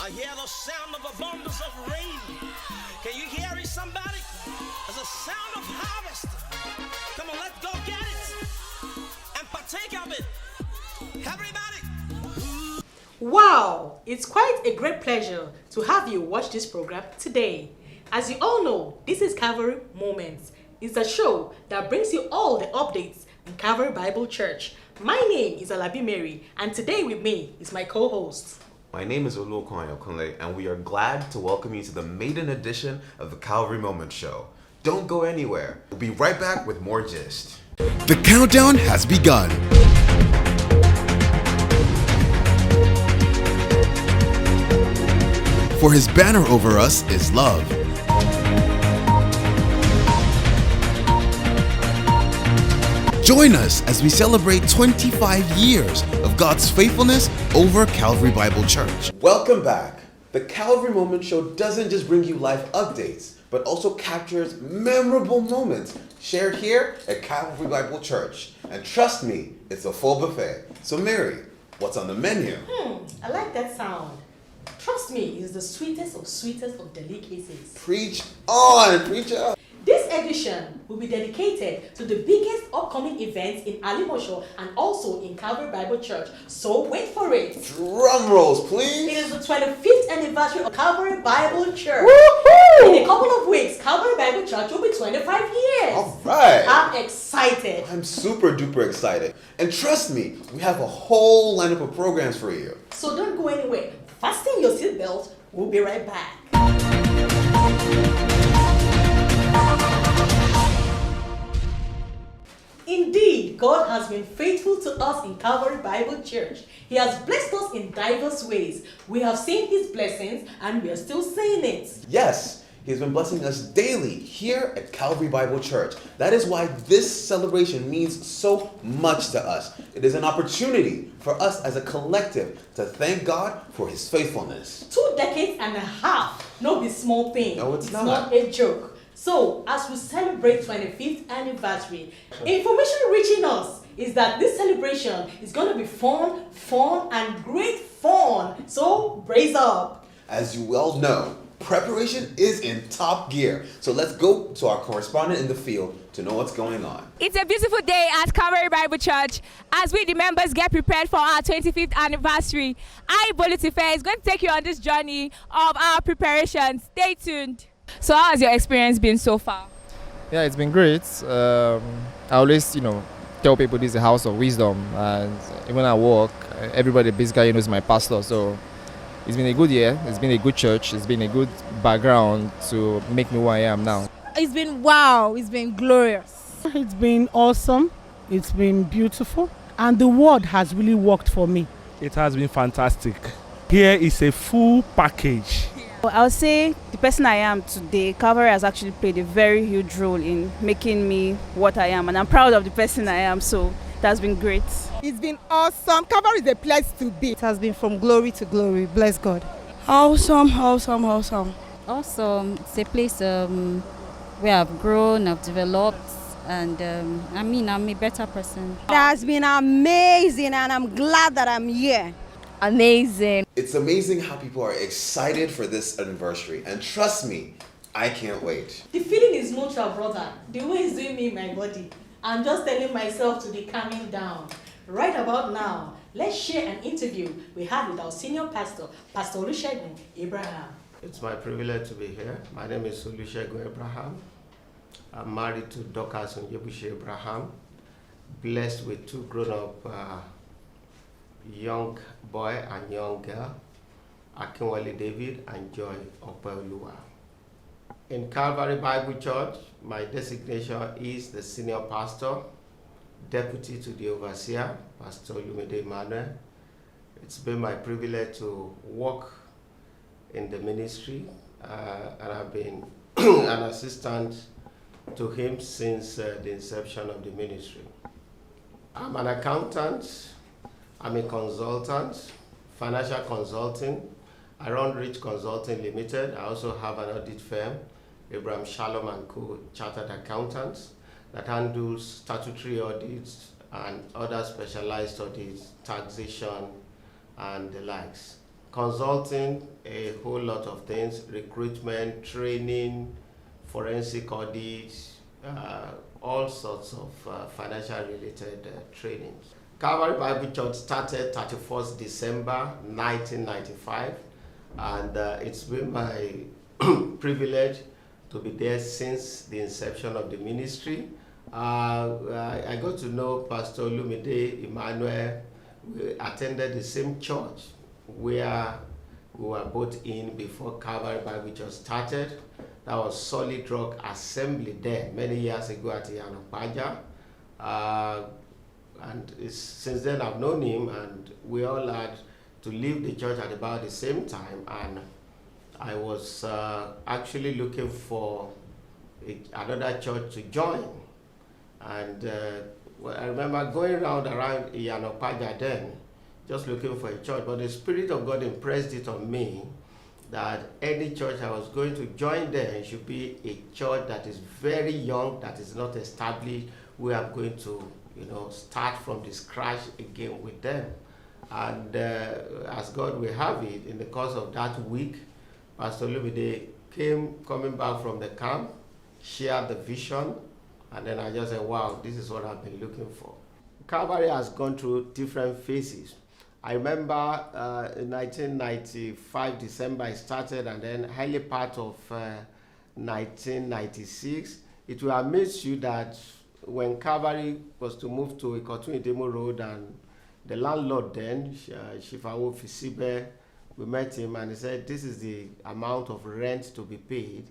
I hear the sound of abundance of rain. Can you hear it, somebody? There's a sound of harvest. Come on, let's go get it and partake of it. Everybody. Wow, it's quite a great pleasure to have you watch this program today. As you all know, this is Calvary Moments. It's a show that brings you all the updates in Calvary Bible Church. My name is Alabi Mary, and today with me is my co-host. My name is Oluokon Ayokunle, and we are glad to welcome you to the maiden edition of the Calvary Moment Show. Don't go anywhere. We'll be right back with more gist. The countdown has begun. For his banner over us is love. Join us as we celebrate 25 years of God's faithfulness over Calvary Bible Church. Welcome back. The Calvary Moment Show doesn't just bring you life updates, but also captures memorable moments shared here at Calvary Bible Church. And trust me, it's a full buffet. So Mary, what's on the menu? I like that sound. Trust me, it's the sweetest of delicacies. Preach on, preacher. This edition will be dedicated to the biggest upcoming events in Alimosho and also in Calvary Bible Church. So wait for it. Drum rolls, please. It is the 25th anniversary of Calvary Bible Church. Woohoo! In a couple of weeks, Calvary Bible Church will be 25 years. All right. I'm excited. I'm super duper excited. And trust me, we have a whole lineup of programs for you. So don't go anywhere. Fasten your seatbelt. We'll be right back. Indeed, God has been faithful to us in Calvary Bible Church. He has blessed us in diverse ways. We have seen His blessings and we are still seeing it. Yes, He's been blessing us daily here at Calvary Bible Church. That is why this celebration means so much to us. It is an opportunity for us as a collective to thank God for His faithfulness. 2 decades and a half, no be small thing. No, it's not. Not a joke. So, as we celebrate 25th anniversary, information reaching us is that this celebration is going to be fun, and great fun. So, brace up. As you well know, preparation is in top gear. So let's go to our correspondent in the field to know what's going on. It's a beautiful day at Calvary Bible Church as we, the members, get prepared for our 25th anniversary. I, Bolutife, is going to take you on this journey of our preparations. Stay tuned. So how has your experience been so far? Yeah, it's been great. I always, tell people this is a house of wisdom, and even at work, everybody basically knows my pastor. So it's been a good year. It's been a good church. It's been a good background to make me who I am now. It's been wow. It's been glorious. It's been awesome. It's been beautiful, and the word has really worked for me. It has been fantastic. Here is a full package. I would say the person I am today, Calvary has actually played a very huge role in making me what I am, and I'm proud of the person I am, so that's been great. It's been awesome. Calvary is a place to be. It has been from glory to glory. Bless God. Awesome. Awesome. It's a place where I've grown, I've developed, and I'm a better person. It has been amazing, and I'm glad that I'm here. Amazing. It's amazing how people are excited for this anniversary. And trust me, I can't wait. The feeling is mutual, brother. The way it's doing me in my body. I'm just telling myself to be calming down. Right about now, let's share an interview we had with our senior pastor, Pastor Olusegun Abraham. It's my privilege to be here. My name is Olusegun Abraham. I'm married to Dorcas Onyebushi Abraham, blessed with 2 grown-up young boy and young girl, Akinwale David and Joy Opeoluwa. In Calvary Bible Church, my designation is the senior pastor, deputy to the overseer, Pastor Lumide Emmanuel. It's been my privilege to work in the ministry, and I've been an assistant to him since the inception of the ministry. I'm an accountant. I'm a consultant, financial consulting. I run Rich Consulting Limited. I also have an audit firm, Abraham Shalom & Co. Chartered Accountants, that handles statutory audits and other specialized audits, taxation, and the likes. consulting a whole lot of things, recruitment, training, forensic audits, all sorts of financial related trainings. Calvary Bible Church started 31st December 1995, and it's been my privilege to be there since the inception of the ministry. I got to know Pastor Lumide Emmanuel. We attended the same church where we were both in before Calvary Bible Church started. That was Solid Rock Assembly there many years ago at Yanopaja. And since then I've known him, and we all had to leave the church at about the same time, and I was actually looking for another church to join. And I remember going around Yanopaja then, just looking for a church, but the Spirit of God impressed it on me that any church I was going to join there should be a church that is very young, that is not established. We are going to, start from the scratch again with them. And as God will have it, in the course of that week, Pastor Lumide coming back from the camp, shared the vision, and then I just said, wow, this is what I've been looking for. Calvary has gone through different phases. I remember in 1995, December, I started, and then early part of 1996, it will amaze you that when Calvary was to move to Ikotun Idemo Road, and the landlord then, Shifawo Fisibe, we met him and he said, this is the amount of rent to be paid.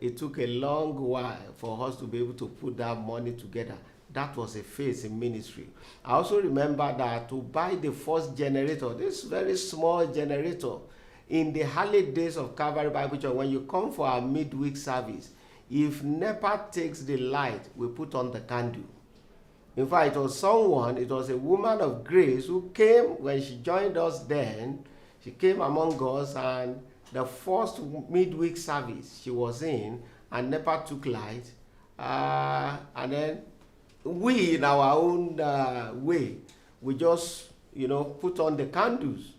It took a long while for us to be able to put that money together. That was a phase in ministry. I also remember that to buy the first generator, this very small generator, in the early days of Calvary Bible Church, when you come for our midweek service, if NEPA takes the light, we put on the candle. In fact, it was a woman of grace who came when she joined us then. She came among us, and the first midweek service she was in, and NEPA took light, and then we, in our own way, we just, put on the candles.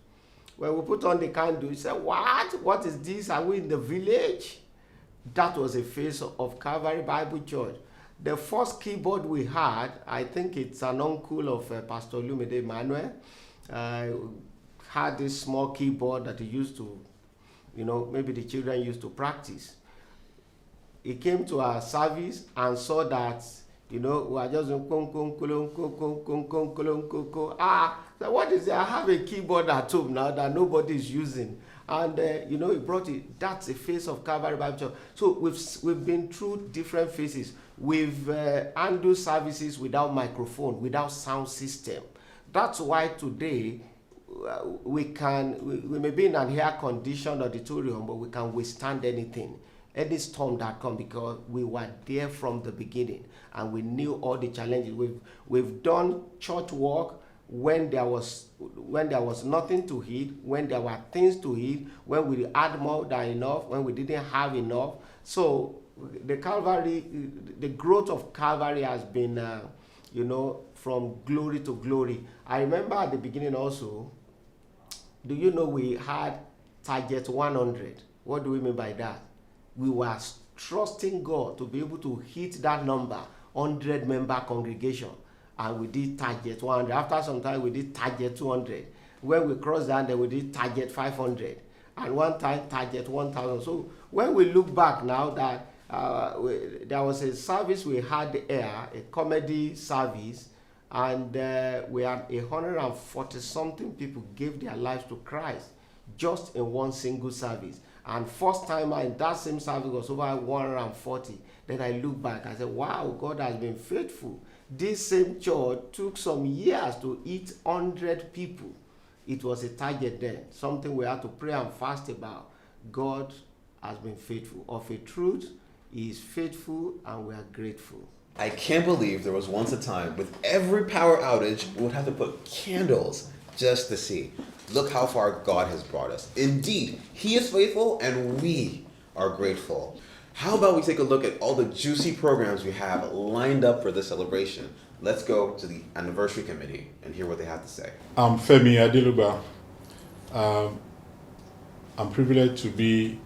When we put on the candles, we said, what is this? Are we in the village? That was a phase of Calvary Bible Church. The first keyboard we had, I think it's an uncle of Pastor Lumide Emmanuel, had this small keyboard that he used to, maybe the children used to practice. He came to our service and saw that, we are just so what is it? I have a keyboard at home now that nobody is using. And, he brought it. That's a phase of Calvary Bible Church. So we've been through different phases. We've handled services without microphone, without sound system. That's why today we may be in an air-conditioned auditorium, but we can withstand anything, any storm that comes, because we were there from the beginning and we knew all the challenges. We've done church work when there was nothing to eat, when there were things to eat, when we had more than enough, when we didn't have enough. So the growth of Calvary has been, from glory to glory. I remember at the beginning also, do you know we had target 100? What do we mean by that? We were trusting God to be able to hit that number, 100-member congregation. And we did target 100. After some time, we did target 200. When we crossed that, then we did target 500. And one time, target 1,000. So when we look back now, that there was a service we had here, a comedy service, and we had 140-something people gave their lives to Christ just in one single service. And first time in that same service was over 140. Then I look back, I said, wow, God has been faithful. This same church took some years to hit 100 people. It was a target then, something we had to pray and fast about. God has been faithful. Of a truth, He is faithful, and we are grateful. I can't believe there was once a time with every power outage, we would have to put candles just to see. Look how far God has brought us. Indeed, He is faithful, and we are grateful. How about we take a look at all the juicy programs we have lined up for this celebration? Let's go to the anniversary committee and hear what they have to say. I'm Femi Adiluba. I'm privileged to be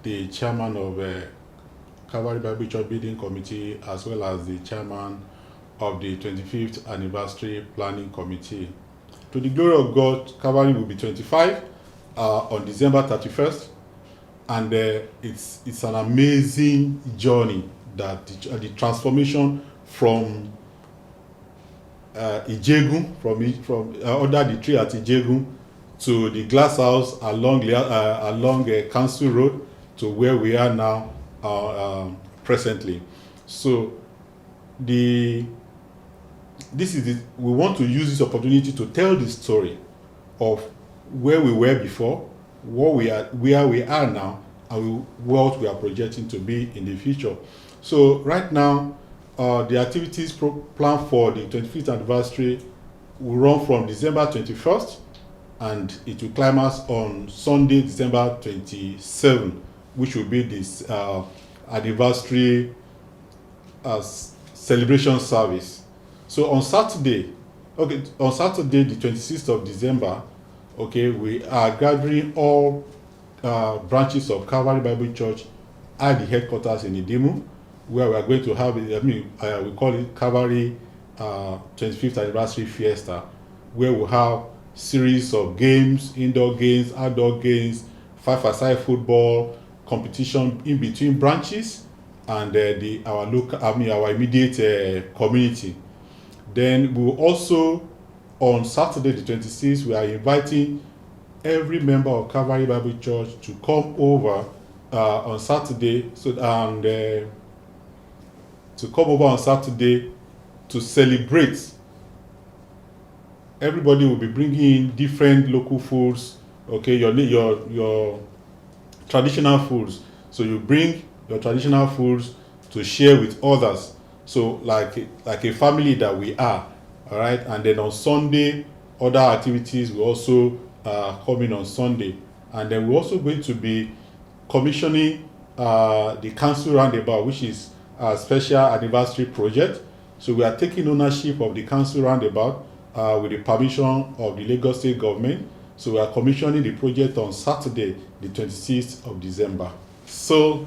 the chairman of Calvary Bible Church Building Committee, as well as the chairman of the 25th Anniversary Planning Committee. To the glory of God, Calvary will be 25 on December 31st, and it's an amazing journey that the transformation from Ijegun, from under the tree at Ijegun to the glass house along Council Road to where we are now presently. So we want to use this opportunity to tell the story of where we were before, where we are now, and what we are projecting to be in the future. So right now, the activities planned for the 25th anniversary will run from December 21st, and it will climax on Sunday, December 27th, which will be this anniversary celebration service. So on Saturday, the 26th of December, we are gathering all branches of Calvary Bible Church at the headquarters in Idimu, where we are going to have, we call it Calvary 25th Anniversary Fiesta, where we have series of games, indoor games, outdoor games, 5-a-side football, competition in between branches and our immediate community. Then we will also, on Saturday the 26th, we are inviting every member of Calvary Bible Church to come over on Saturday, to celebrate. Everybody will be bringing in different local foods, your traditional foods. So you bring your traditional foods to share with others. So like a family that we are, all right. And then on Sunday, other activities will also come in on Sunday. And then we're also going to be commissioning the Council Roundabout, which is a special anniversary project. So we are taking ownership of the Council Roundabout with the permission of the Lagos State government. So we are commissioning the project on Saturday, the 26th of December. So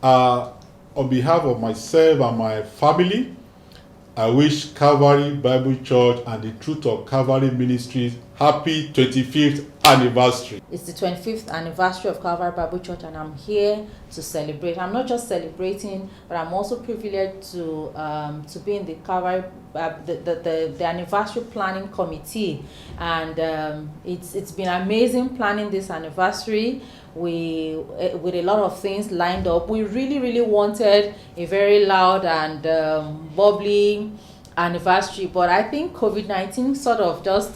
on behalf of myself and my family, I wish Calvary Bible Church and the Truth of Calvary Ministries happy 25th anniversary. It's the 25th anniversary of Calvary Bible Church, and I'm here to celebrate. I'm not just celebrating, but I'm also privileged to be in the Calvary the anniversary planning committee, and it's been amazing planning this anniversary. With a lot of things lined up. We really wanted a very loud and bubbly anniversary, but I think COVID-19 sort of just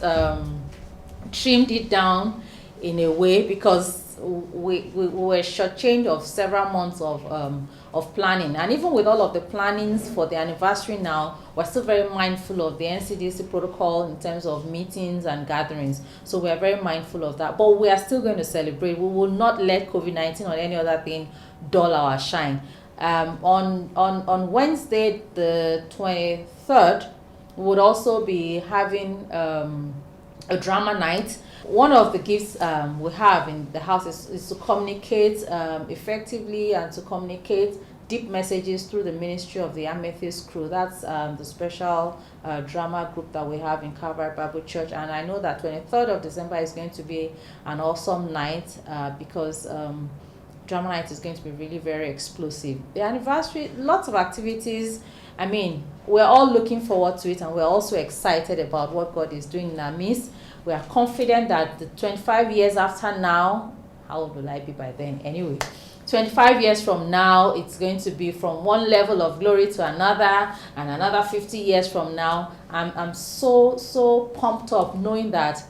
trimmed it down in a way, because we were shortchanged of several months of planning. And even with all of the plannings for the anniversary now, we're still very mindful of the NCDC protocol in terms of meetings and gatherings. So we are very mindful of that. But we are still going to celebrate. We will not let COVID-19 or any other thing dull our shine. On Wednesday, the 23rd, we would also be having a drama night. One of the gifts we have in the house is to communicate effectively and to communicate deep messages through the ministry of the Amethyst Crew. That's the special drama group that we have in Calvary Bible Church. And I know that 23rd of December is going to be an awesome night because drama night is going to be really very explosive. The anniversary, lots of activities. I mean, we're all looking forward to it, and we're also excited about what God is doing in our midst. We are confident that the 25 years after now, how old will I be by then? Anyway, 25 years from now, it's going to be from one level of glory to another, and another 50 years from now. I'm so pumped up knowing that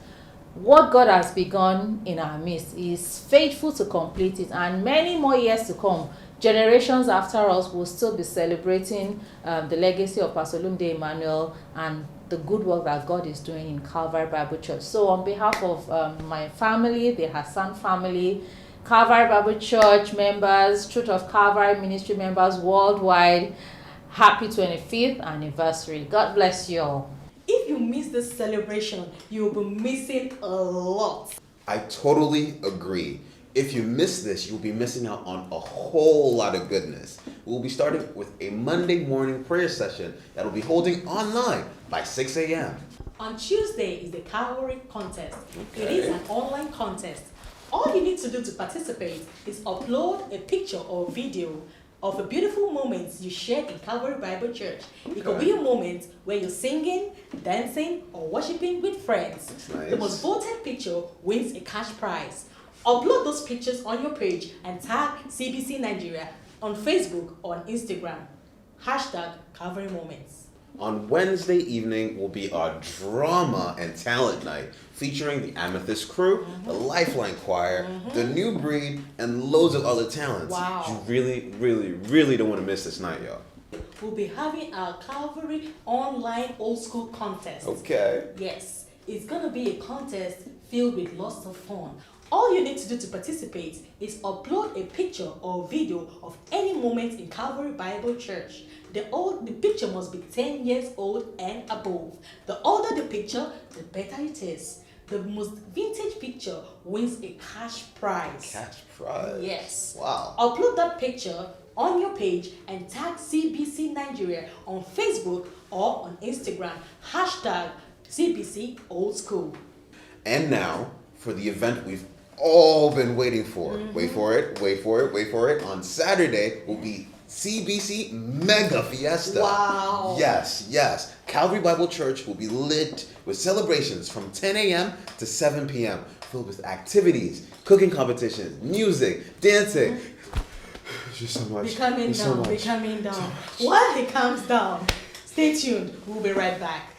what God has begun in our midst is faithful to complete it, and many more years to come. Generations after us will still be celebrating the legacy of Pastor Lumde Emmanuel and the good work that God is doing in Calvary Bible Church. So on behalf of my family, the Hassan family, Calvary Bible Church members, Truth of Calvary Ministry members worldwide, happy 25th anniversary. God bless you all. If you miss this celebration, you'll be missing a lot. I totally agree. If you miss this, you'll be missing out on a whole lot of goodness. We'll be starting with a Monday morning prayer session that will be holding online by 6 a.m. On Tuesday is the Calvary contest. Okay. It is an online contest. All you need to do to participate is upload a picture or video of a beautiful moment you shared in Calvary Bible Church. It could be a moment where you're singing, dancing, or worshiping with friends. Nice. The most voted picture wins a cash prize. Upload those pictures on your page and tag CBC Nigeria on Facebook or on Instagram. Hashtag Calvary Moments. On Wednesday evening will be our drama and talent night featuring the Amethyst Crew, the Lifeline Choir, the New Breed, and loads of other talents. Wow. You really, really, really don't want to miss this night, y'all. We'll be having our Calvary online old school contest. Okay. Yes, it's going to be a contest filled with lots of fun. All you need to do to participate is upload a picture or video of any moment in Calvary Bible Church. The picture must be 10 years old and above. The older the picture, the better it is. The most vintage picture wins a cash prize. Cash prize? Yes. Wow. Upload that picture on your page and tag CBC Nigeria on Facebook or on Instagram. Hashtag CBC Old School. And now for the event we've all been waiting for. Wait for it, wait for it, wait for it. On Saturday will be CBC Mega Fiesta. Wow. Yes, yes. Calvary Bible Church will be lit with celebrations from 10 a.m. to 7 p.m. filled with activities, cooking competitions, music, dancing. There's just so much. Be coming There's down, so much. be coming down. While he comes down, stay tuned. We'll be right back.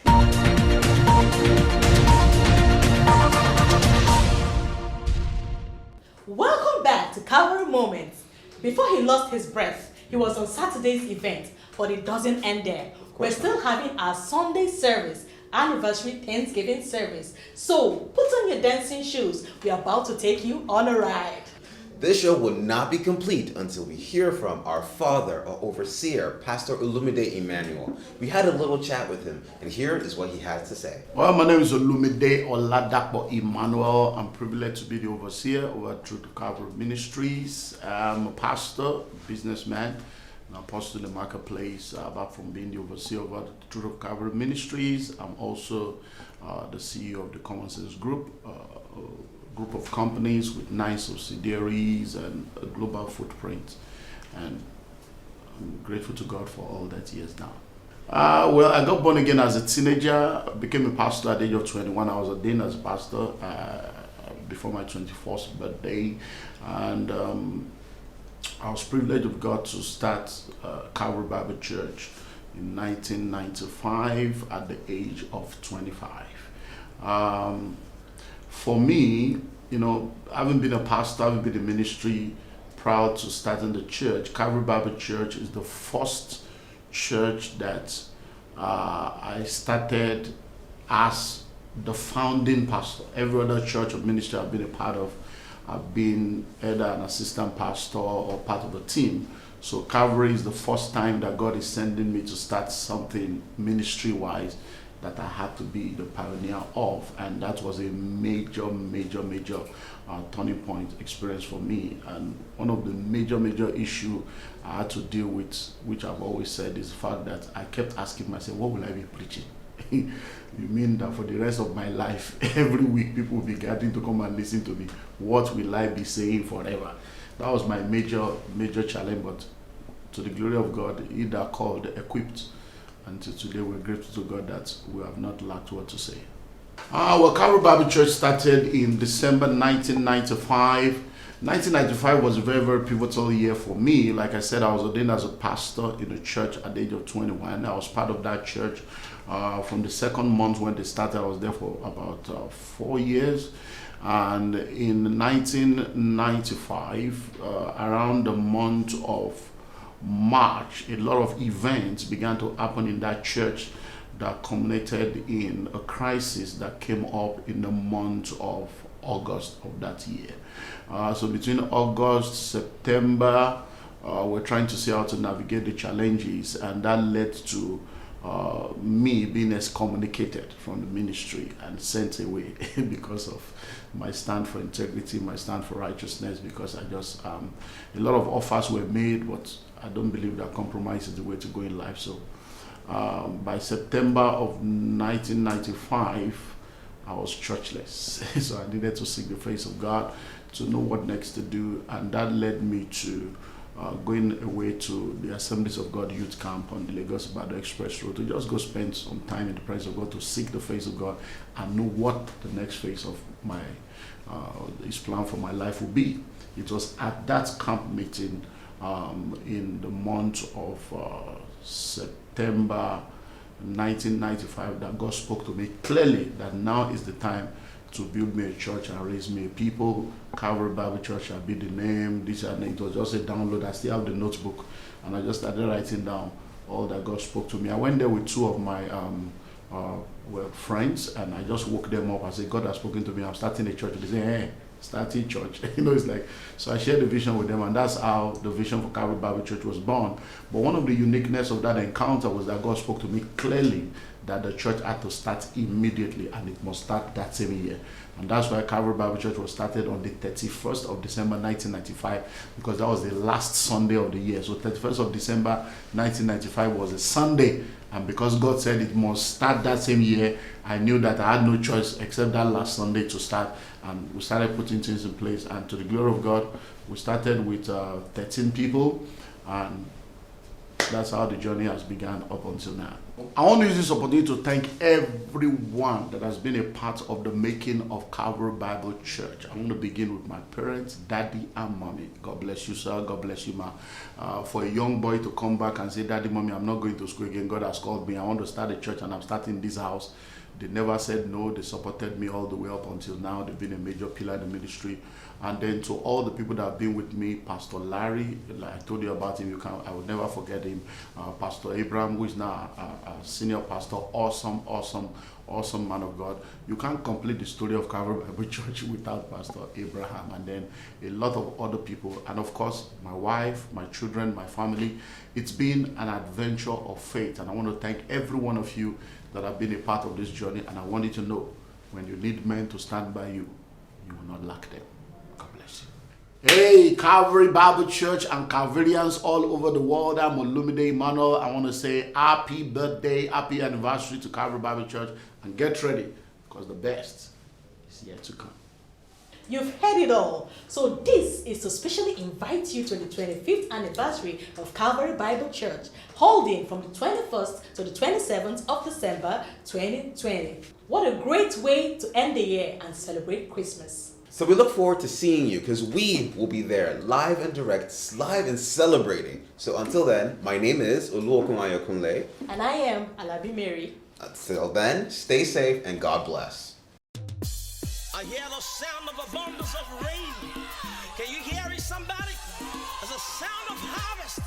Welcome back to Calvary Moments. Before he lost his breath, he was on Saturday's event, but it doesn't end there. We're still having our Sunday service, anniversary Thanksgiving service. So put on your dancing shoes. We're about to take you on a ride. This show will not be complete until we hear from our father, our overseer, Pastor Olumide Emmanuel. We had a little chat with him, and here is what he had to say. Well, my name is Olumide Oladapo Emmanuel. I'm privileged to be the overseer over Truth Calvary Ministries. I'm a pastor, businessman, an apostle in the marketplace. Apart from being the overseer over Truth Calvary Ministries, I'm also the CEO of the Common Sense Group. Group of companies with 9 subsidiaries and a global footprint, and I'm grateful to God for all that He has done. Well, I got born again as a teenager, became a pastor at the age of 21. I was ordained as a pastor before my 21st birthday, and I was privileged of God to start Calvary Bible Church in 1995 at the age of 25. For me, you know, having been a pastor, having been in ministry, proud to starting the church, Calvary Bible Church is the first church that I started as the founding pastor. Every other church or ministry I've been a part of, I've been either an assistant pastor or part of a team. So Calvary is the first time that God is sending me to start something ministry-wise that I had to be the pioneer of, and that was a major turning point experience for me. And one of the major issue I had to deal with, which I've always said, is the fact that I kept asking myself, what will I be preaching? You mean that for the rest of my life, every week people will be gathering to come and listen to me? What will I be saying forever? That was my major challenge, but to the glory of God, He that called, equipped. Until today, we're grateful to God that we have not lacked what to say. Well, Calvary Bible Church started in December 1995. 1995 was a very pivotal year for me. Like I said, I was ordained as a pastor in a church at the age of 21. I was part of that church from the second month when they started. I was there for about 4 years. And in 1995, around the month of March, a lot of events began to happen in that church that culminated in a crisis that came up in the month of August of that year. So between August, September, we're trying to see how to navigate the challenges, and that led to me being excommunicated from the ministry and sent away because of my stand for integrity, my stand for righteousness, because I just, a lot of offers were made, but I don't believe that compromise is the way to go in life. So by September of 1995, I was churchless. So I needed to seek the face of God to know what next to do, and that led me to going away to the Assemblies of God youth camp on the Lagos-Ibadan Express Road to just go spend some time in the presence of God, to seek the face of God and know what the next phase of my his plan for my life will be. It was at that camp meeting in the month of September 1995 that God spoke to me clearly that now is the time to build me a church and raise me a people. Calvary Bible Church shall be the name. This and it was just a download. I still have the notebook, and I just started writing down all that God spoke to me. I went there with two of my friends, and I just woke them up. I said, God has spoken to me. I'm starting a church. They say, hey, starting church. It's like, so I shared the vision with them, and that's how the vision for Calvary Bible Church was born. But one of the uniqueness of that encounter was that God spoke to me clearly that the church had to start immediately, and it must start that same year. And that's why Calvary Bible Church was started on the 31st of December 1995, because that was the last Sunday of the year. So 31st of December 1995 was a Sunday, and because God said it must start that same year, I knew that I had no choice except that last Sunday to start. And we started putting things in place, and to the glory of God, we started with 13 people, and that's how the journey has begun up until now. I want to use this opportunity to thank everyone that has been a part of the making of Calvary Bible Church. I want to begin with my parents, Daddy and Mommy. God bless you, sir. God bless you, ma. For a young boy to come back and say, Daddy, Mommy, I'm not going to school again. God has called me. I want to start a church, and I'm starting this house. They never said no. They supported me all the way up until now. They've been a major pillar in the ministry. And then to all the people that have been with me, Pastor Larry, like I told you about him, I will never forget him. Pastor Abraham, who is now a senior pastor, awesome man of God. You can't complete the story of Calvary Bible Church without Pastor Abraham, and then a lot of other people, and of course my wife, my children, my family. It's been an adventure of faith, and I want to thank every one of you that have been a part of this journey. And I want you to know, when you need men to stand by you, you will not lack them. God bless you. Hey, Calvary Bible Church and Calvarians all over the world. I'm Olumide Emmanuel. I want to say happy birthday, happy anniversary to Calvary Bible Church, and get ready, because the best is yet to come. You've heard it all. So this is to specially invite you to the 25th anniversary of Calvary Bible Church, holding from the 21st to the 27th of December 2020. What a great way to end the year and celebrate Christmas. So we look forward to seeing you, because we will be there live and direct, live and celebrating. So until then, my name is Oluokunmayo Kunle. And I am Alabi Mary. Until then, stay safe and God bless. I hear the sound of abundance of rain. Can you hear it, somebody? There's a sound of harvest.